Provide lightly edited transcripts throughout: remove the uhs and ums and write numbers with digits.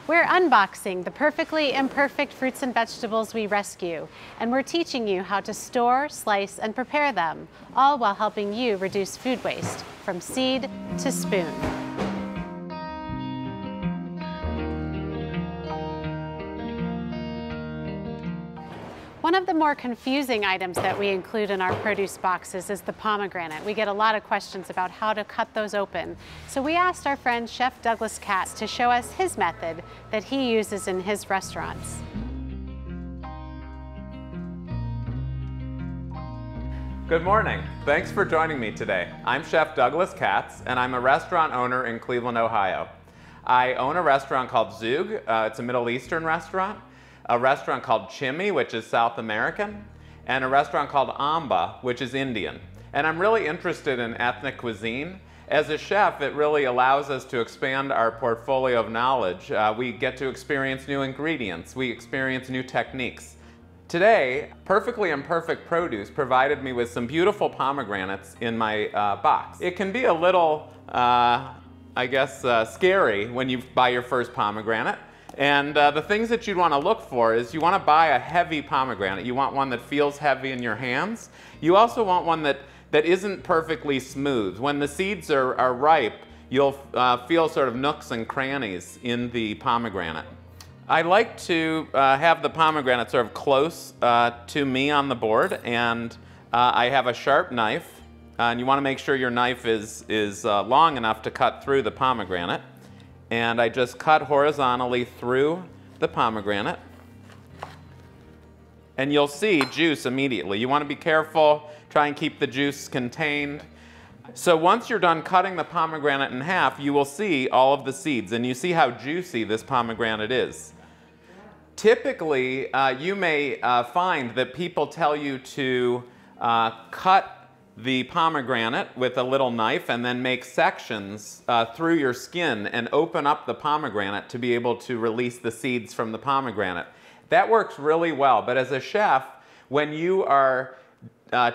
We're unboxing the perfectly imperfect fruits and vegetables we rescue, and we're teaching you how to store, slice, and prepare them, all while helping you reduce food waste from seed to spoon. One of the more confusing items that we include in our produce boxes is the pomegranate. We get a lot of questions about how to cut those open. So we asked our friend Chef Douglas Katz to show us his method that he uses in his restaurants. Good morning. Thanks for joining me today. I'm Chef Douglas Katz, and I'm a restaurant owner in Cleveland, Ohio. I own a restaurant called Zug. It's a Middle Eastern restaurant. A restaurant called Chimmy, which is South American, and a restaurant called Amba, which is Indian. And I'm really interested in ethnic cuisine. As a chef, it really allows us to expand our portfolio of knowledge. We get to experience new ingredients. We experience new techniques. Today, Perfectly Imperfect Produce provided me with some beautiful pomegranates in my box. It can be a little, scary when you buy your first pomegranate. And the things that you'd want to look for is you want to buy a heavy pomegranate. You want one that feels heavy in your hands. You also want one that isn't perfectly smooth. When the seeds are ripe, you'll feel sort of nooks and crannies in the pomegranate. I like to have the pomegranate sort of close to me on the board, and I have a sharp knife. And you want to make sure your knife is long enough to cut through the pomegranate. And I just cut horizontally through the pomegranate. And you'll see juice immediately. You want to be careful, try and keep the juice contained. So once you're done cutting the pomegranate in half, you will see all of the seeds, and you see how juicy this pomegranate is. Typically, you may find that people tell you to cut the pomegranate with a little knife and then make sections through your skin and open up the pomegranate to be able to release the seeds from the pomegranate. That works really well, but as a chef, when you are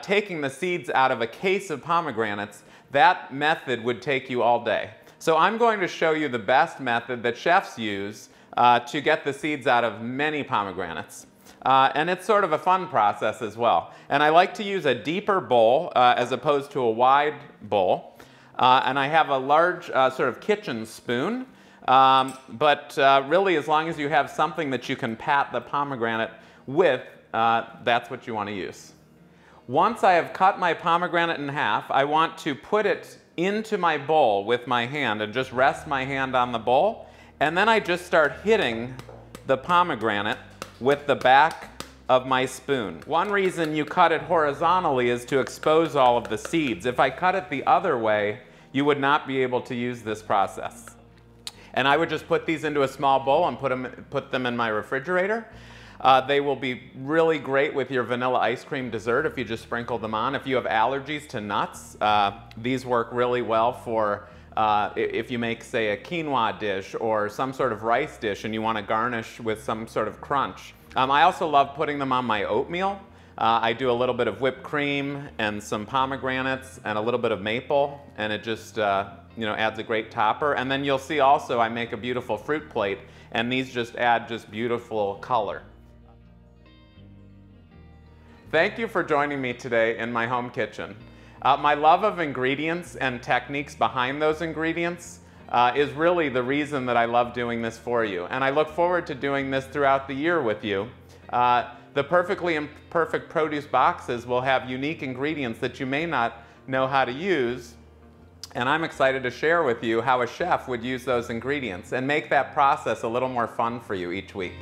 taking the seeds out of a case of pomegranates, that method would take you all day. So I'm going to show you the best method that chefs use to get the seeds out of many pomegranates. And it's sort of a fun process as well. And I like to use a deeper bowl as opposed to a wide bowl. And I have a large sort of kitchen spoon. But really, as long as you have something that you can pat the pomegranate with, that's what you want to use. Once I have cut my pomegranate in half, I want to put it into my bowl with my hand and just rest my hand on the bowl. And then I just start hitting the pomegranate with the back of my spoon. One reason you cut it horizontally is to expose all of the seeds. If I cut it the other way, you would not be able to use this process. And I would just put these into a small bowl and put them in my refrigerator. They will be really great with your vanilla ice cream dessert if you just sprinkle them on. If you have allergies to nuts, these work really well for if you make, say, a quinoa dish or some sort of rice dish and you want to garnish with some sort of crunch. I also love putting them on my oatmeal. I do a little bit of whipped cream and some pomegranates and a little bit of maple, and it just adds a great topper. And then you'll see also I make a beautiful fruit plate, and these just add beautiful color. Thank you for joining me today in my home kitchen. My love of ingredients and techniques behind those ingredients is really the reason that I love doing this for you. And I look forward to doing this throughout the year with you. The Perfectly Imperfect Produce boxes will have unique ingredients that you may not know how to use. And I'm excited to share with you how a chef would use those ingredients and make that process a little more fun for you each week.